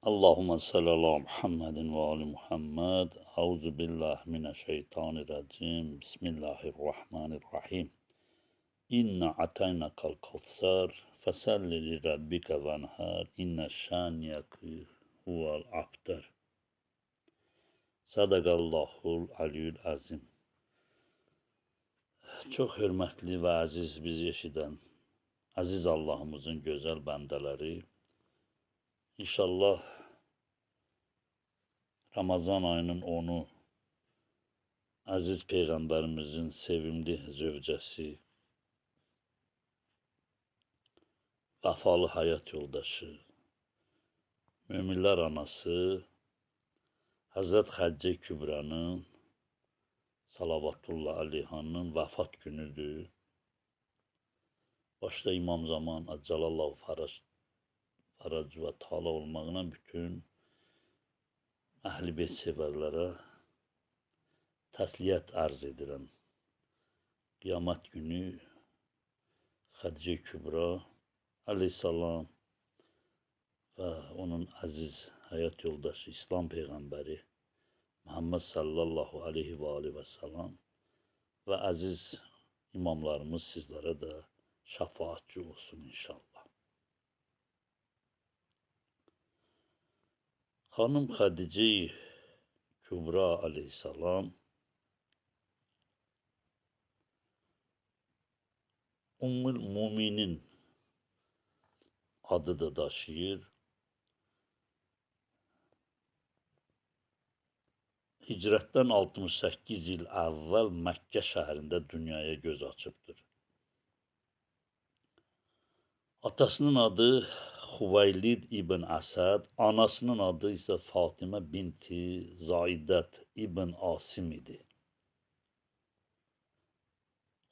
Allahümme salli ala Muhammedin ve ali Muhammed. Euzu billahi mineşşeytanirracim. Bismillahirrahmanirrahim. İnna ataynakal kevser. Fesalli li rabbike venhar. İnne şâniyeke huvel abtar. Sadakallahul aliyyül azim. Çox hörmətli və əziz bizi eşidən, əziz Allahımızın gözəl bəndələri, İnşallah Ramazan ayının 10'u Aziz Peyğəmbərimizin sevimli zövcəsi, vəfalı həyat yoldaşı, möminlər anası Həzrət Xəccə Kübranın Salavatullah aleyhanın vəfat günüdür. Başda İmam Zaman Əcəlallahu Farac və Taala olmağına bütün Əhl-i Beyt sevərlərə təsliyyət arz edirəm. Qiyamət günü Xədicə Kübra aleyhissalam və onun əziz həyat yoldaşı İslam Peyğəmbəri Muhammed sallallahu aleyhi və aleyhi və salam və əziz imamlarımız sizlərə də şəfaatçı olsun inşallah. Xanım Xədicə Kübra aleyhissalam Ümmül Müminin adı da daşıyır. Hicrətdən 68 il əvvəl Məkkə şəhərində dünyaya göz açıbdır. Atasının adı Xuvaylid ibn Əsəd, anasının adı isə Fatimə binti Zaidət ibn Asim idi.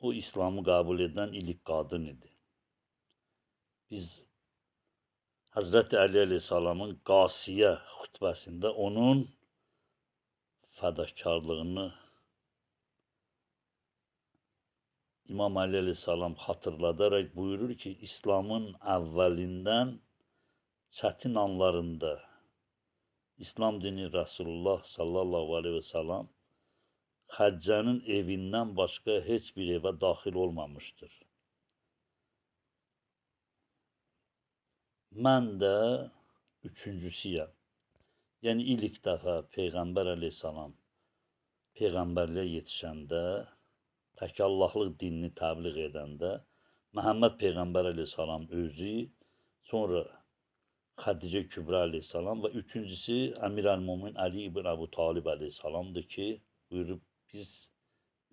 O, İslamı qəbul edən ilk qadın idi. Biz Həzrəti Əli əleyhissalamın Qasiyə xutbəsində onun fədakarlığını İmam Əli əleyhissalam xatırladaraq buyurur ki, İslamın əvvəlindən çətin anlarında İslam dini Rasulullah sallallahu aleyhi və salam Xəccənin evindən başqa heç bir evə daxil olmamışdır. Mən də üçüncüsüyəm. Yəni ilk dəfə Peyğəmbər əleyhissalam Peyğəmbərliyə yetişəndə, tək Allahlıq dinini təbliğ edəndə Məhəmməd Peyğəmbər əleyhissalam özü, sonra Xədicə Kübra əleyhissalam və üçüncüsü Əmir-əl-Mömin Əli ibn Əbu Talib əleyhissalamdır ki, buyurub biz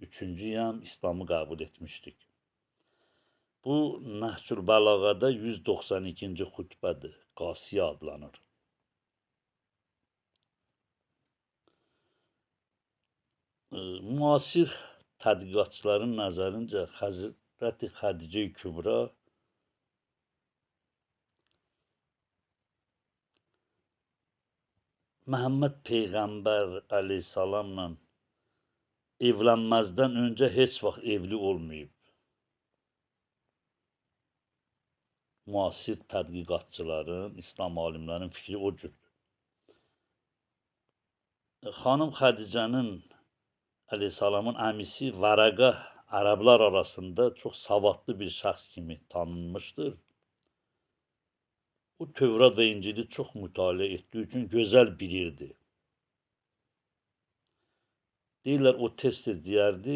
üçüncüyəm, İslamı qəbul etmişdik. Bu Nəhcül Bəlağada 192-ci xutbədir, Qasiyə adlanır. Müasir tədqiqatçıların nəzərincə Həzrəti Xədicə Kübra Məhəmməd Peyğəmbər əleyhissalamla evlənməzdən öncə heç vaxt evli olmayıb. Müasir tədqiqatçıların, İslam alimlərinin fikri o cürdür. Xanım Xədicənin əleyhissalamın əmisi Vərəqə ərəblər arasında çox savadlı bir şəxs kimi tanınmışdır. O Tövrat və İncili çox mütaliə etdiyi üçün gözəl bilirdi. Deyirlər, o tez-tez deyərdi,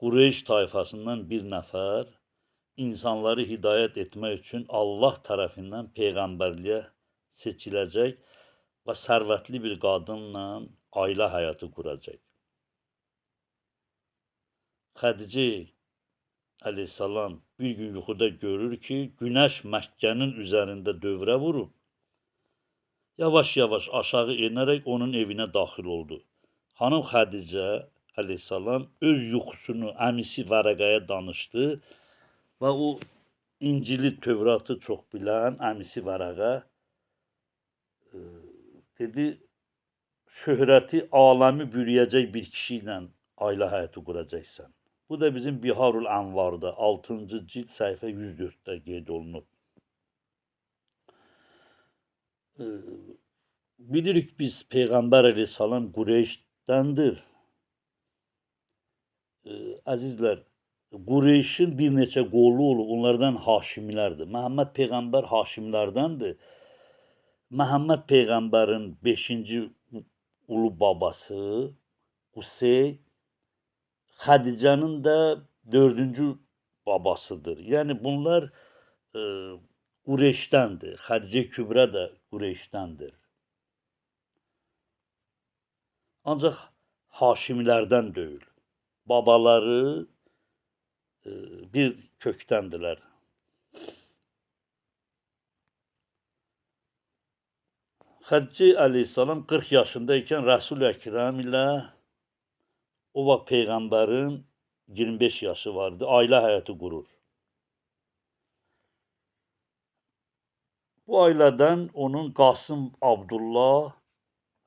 Qureyş tayfasından bir nəfər insanları hidayət etmək üçün Allah tərəfindən Peyğəmbərliyə seçiləcək və sərvətli bir qadınla ailə həyatı quracaq. Xədicə əleyhissalam bir gün yuxuda görür ki, günəş Məkkənin üzərində dövrə vurub, yavaş-yavaş aşağı enərək onun evinə daxil oldu. Xanım Xədicə əleyhissalam öz yuxusunu əmisi Vərəqəyə danışdı və o İncili, Tövratı çox bilən əmisi Vərəqə dedi, şöhrəti aləmi bürüyəcək bir kişi ilə ailə həyatı quracaqsan. Bu da bizim Biharul Ənvarda 6-cı cild səhifə 104-də qeyd olunub. bilirik biz Peyğəmbər əleyhissalam Qureyşdəndir. Əzizlər, Qureyşin bir neçə qolu olub, onlardan Haşimilərdir. Məhəmməd Peyğəmbər Haşimilərdəndir. Məhəmməd Peyğəmbərin 5-ci ulu babası Qusey, Xədicənin də 4-cü babasıdır. Yəni bunlar Qureyşdəndir. Xədicə Kübrə də Qureyşdəndir. Ancaq Haşimilərdən deyil. Babaları bir kökdəndirlər. Xədicə əleyhissalam 40 yaşındaykən Rəsul Əkrəm ilə o vaxt Peyğəmbərin 25 yaşı vardı, ailə həyatı qurur. Bu ailədən onun Qasım, Abdullah,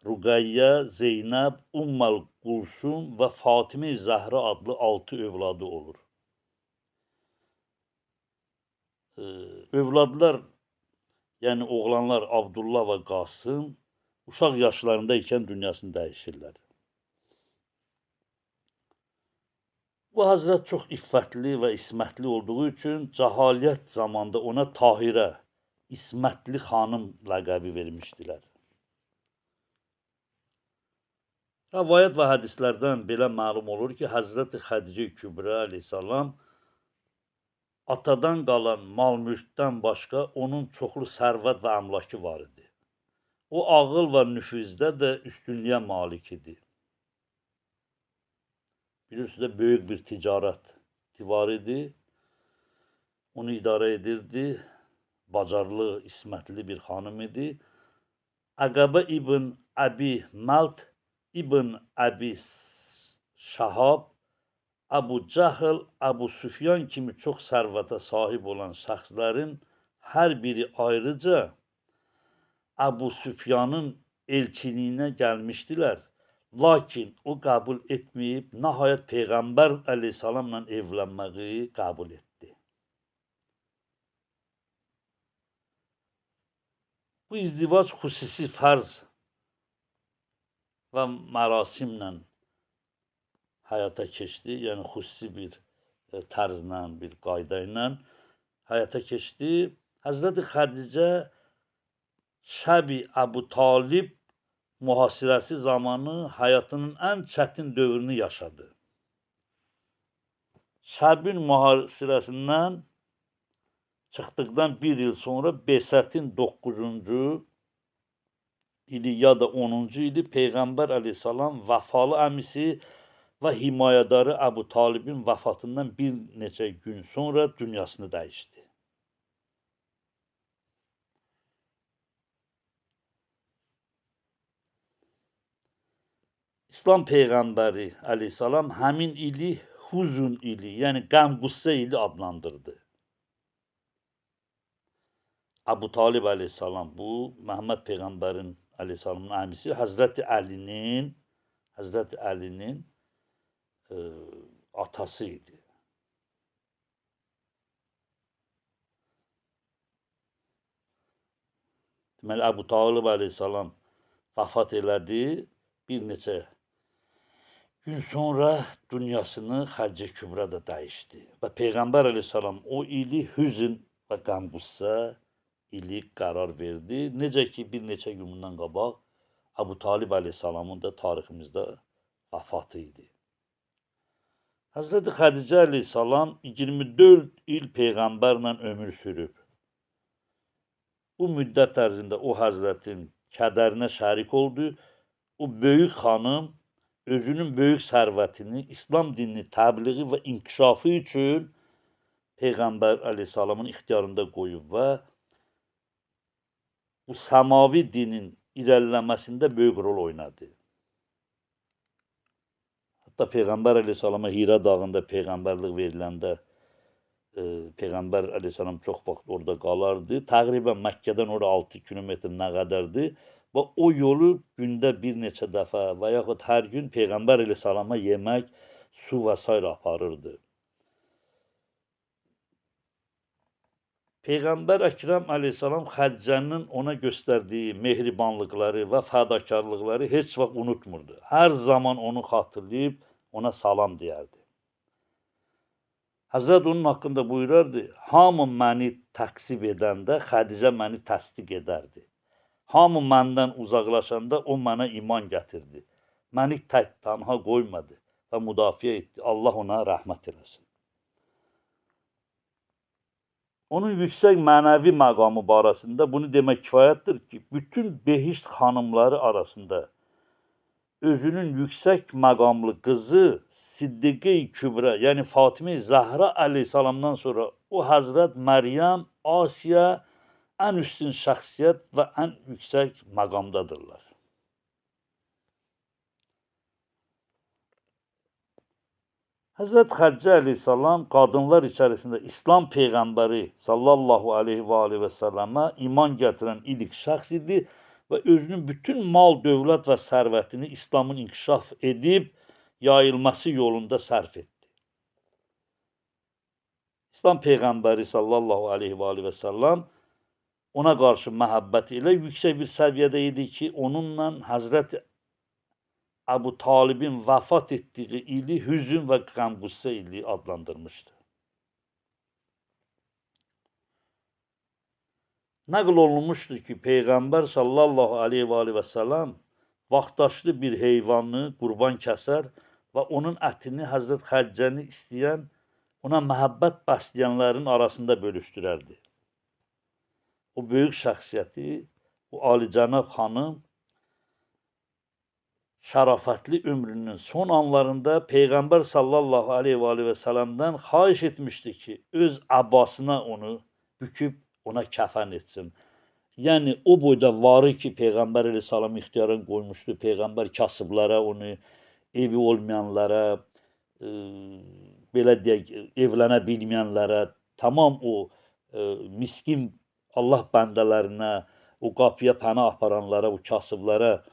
Ruqayyə, Zeynəb, Ummal Qulsum və Fatimə Zəhra adlı 6 övladı olur. Övladlar, yəni oğlanlar Abdullah və Qasım uşaq yaşlarında ikən dünyasını dəyişirlər. Bu həzrət çox iffətli və ismətli olduğu üçün cahaliyyət zamanında ona Tahirə, İsmətli xanım ləqəbi vermişdilər. Rəvayət və hədislərdən belə məlum olur ki, Həzrəti Xədicə Kübrə əleyhissalam atadan qalan mal-mülkdən başqa onun çoxlu sərvət və əmlakı var idi. O ağıl və nüfuzdə də üstünlüyə malik idi. Bilirsiniz, böyük bir ticarət var idi. Onu idarə edirdi. Bacarlı, ismətli bir xanım idi. Əqəbə ibn Əbi Məlt İbn Əbi Şahab, Əbu Cəhl, Əbu Süfyan kimi çox sərvətə sahib olan şəxslərin hər biri ayrıca Əbu Süfyanın elçiliyinə gəlmişdilər. Lakin o qəbul etməyib, nəhayət Peyğəmbər əleyhissalamla evlənməyi qəbul etdi. Bu izdivac xüsusi fərz və mərasimlə həyata keçdi. Yəni xüsusi bir tərzlə, bir qayda ilə həyata keçdi. Həzrəti Xədicə Şəbi Əbu Talib mühasirəsi zamanı həyatının ən çətin dövrünü yaşadı. Şəbin mühasirəsindən çıxdıqdan bir il sonra Besətin 9-cu ili ya da 10-cu ili Peyğəmbər əleyhissalam vəfalı əmisi və himayədarı Əbu Talibin vəfatından bir neçə gün sonra dünyasını dəyişdi. İslam Peyğəmbəri əleyhissalam həmin ili Huzun ili, yəni qəm-qüssə ili adlandırdı. Əbu Talib əleyhissalam bu Məhəmməd Peyğəmbərin əleyhissalamın əmisi Həzrəti Əlinin atası idi. Deməli, Əbu Talib əleyhissalam vəfat elədi. Bir neçə gün sonra dünyasını Xədicə Kübrə də dəyişdi. Və Peyğəmbər əleyhissalam o ili hüzn və qəm-qüssə ili qərar verdi. Necə ki, bir neçə gün bundan qabaq Əbu Talib əleyhissalamın da tariximizdə vəfatı idi. Həzrəti Xədicə əleyhissalam 24 il Peyğəmbərlə ömür sürüb. Bu müddət ərzində o həzrətin kədərinə şərik oldu. O böyük xanım özünün böyük sərvətini İslam dinini təbliği və inkişafı üçün Peyğəmbər əleyhissalamın ixtiyarında qoyub və bu səmavi dinin irəliləməsində böyük rol oynadı. Hətta Peyğəmbər əleyhissalama Hira dağında peyğəmbərlik veriləndə Peyğəmbər əleyhissalam çox vaxt orada qalardı. Təqribən Məkkədən ora 6 kilometr nə qədərdir və o yolu gündə bir neçə dəfə və yaxud hər gün Peyğəmbər əleyhissalama yemək, su və s. aparırdı. Peyğəmbər Əkrəm əleyhissalam Xədicənin ona göstərdiyi mehribanlıqları və fədakarlıqları heç vaxt unutmurdu. Hər zaman onu xatırlayıb ona salam deyərdi. Həzrət onun haqqında buyurardı, hamı məni təqsib edəndə Xədicə məni təsdiq edərdi. Hamı məndən uzaqlaşanda o mənə iman gətirdi. Məni tək tənha qoymadı və müdafiə etdi. Allah ona rəhmət eləsin. Onun yüksək mənəvi məqamı barəsində bunu demək kifayətdir ki, bütün behişt xanımları arasında özünün yüksək məqamlı qızı Siddiqe-i Kübrə, yəni Fatimə-i Zəhra əleyhissalamdan sonra o Həzrət Məryəm, Asiya ən üstün şəxsiyyət və ən yüksək məqamdadırlar. Həzrət Xədicə əleyhissalam qadınlar içərisində İslam Peyğəmbəri sallallahu aleyhi və aleyhi və səlləmə iman gətirən ilk şəxs idi və özünün bütün mal, dövlət və sərvətini İslamın inkişaf edib yayılması yolunda sərf etdi. İslam Peyğəmbəri sallallahu aleyhi və aleyhi və səlləm ona qarşı məhəbbəti elə yüksək bir səviyyədə idi ki, onunla Həzrət Əbu Talibin vəfat etdiyi ili hüzün və qəm-qüssə ili adlandırmışdı. Nəql olunmuşdur ki, Peyğəmbər sallallahu aleyhi və səlləm vaxtaşlı bir heyvanı qurban kəsər və onun ətini Həzrət Xədicəni istəyən, ona məhəbbət bəsləyənlərin arasında bölüşdürərdi. O böyük şəxsiyyəti, o alicənab xanım şərafətli ömrünün son anlarında Peyğəmbər sallallahu aleyhi və səlləmdən xahiş etmişdi ki, öz abbasına onu büküb ona kəfən etsin. Yəni, o boyda varı ki, Peyğəmbər əleyhissalam ixtiyarın qoymuşdu, Peyğəmbər kasıblara, onu evi olmayanlara, belə deyək, evlənə bilməyənlərə, tamam o miskin Allah bəndələrinə, o qapıya pənah aparanlara, o kasıblara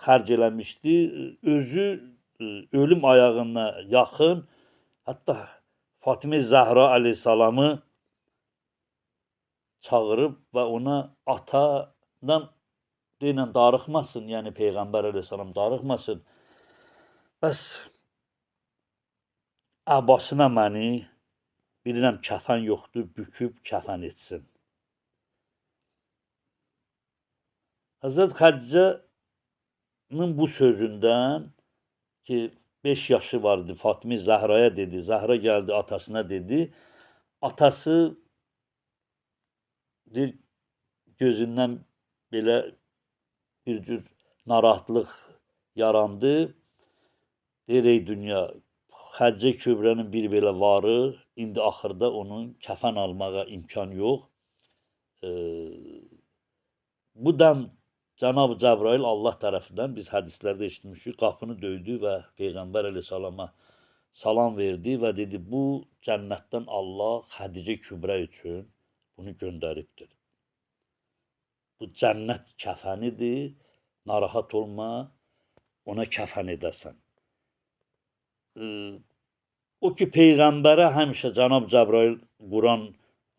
xərc eləmişdi. Özü ölüm ayağına yaxın, hətta Fatimə Zəhra əleyhissalamı çağırıb və ona atadan deyilən darıxmasın, yəni Peyğəmbər əleyhissalam darıxmasın. Bəs əbbasına məni, bilirəm kəfən yoxdur, büküb kəfən etsin. Həzrət Xədicənin bu sözündən ki, 5 yaşı vardı, Fatimə Zəhraya dedi, Zəhra gəldi atasına dedi, atası gözündən belə bir cür narahatlıq yarandı. Deyir, ey dünya, Xədicə Kübrənin bir belə varı, indi axırda onun kəfən almağa imkan yox. Bu dəm Cənab-ı Cəbrail Allah tərəfindən biz hədislərdə eşitmişik, qapını döydü və Peyğəmbər əleyhissalama salam verdi və dedi, bu cənnətdən Allah Xədicə Kübrə üçün bunu göndəribdir. Bu cənnət kəfənidir, narahat olma, ona kəfən edəsən. O ki, Peyğəmbərə həmişə Cənab-ı Cəbrail Quran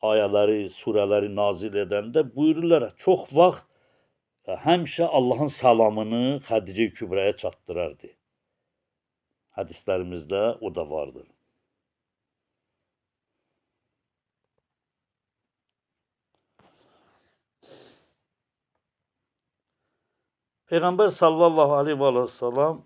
ayələri, surələri nazil edəndə buyururlar, çox vaxt həmişə Allahın salamını Xədicə Kübrəyə çatdırardı. Hədislərimizdə o da vardır. Peyğəmbər sallallahu aleyhi və səlləm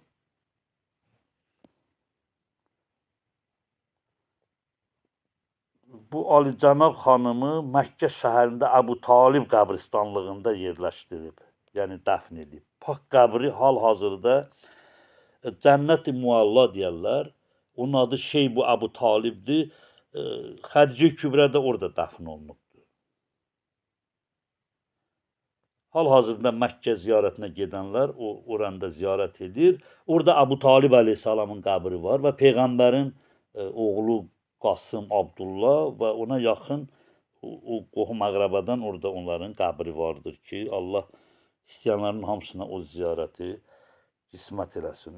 bu alicənab xanımı Məkkə şəhərində Əbu Talib qəbristanlığında yerləşdirib, yəni dəfn edib. Pak qəbri hal-hazırda Cənnət-i Mualla deyərlər. Onun adı Şeybu Əbu Talibdir. Xədicə Kübrə də orada dəfn olunubdur. Hal-hazırda Məkkə ziyarətinə gedənlər oranda ziyarət edir. Orada Əbu Talib əleyhissalamın qəbri var və Peyğəmbərin oğlu Qasım Abdullah və ona yaxın o qohum-əqrəbadan orada onların qəbri vardır ki, Allah istəyənlərin hamısına o ziyarəti qismət eləsin.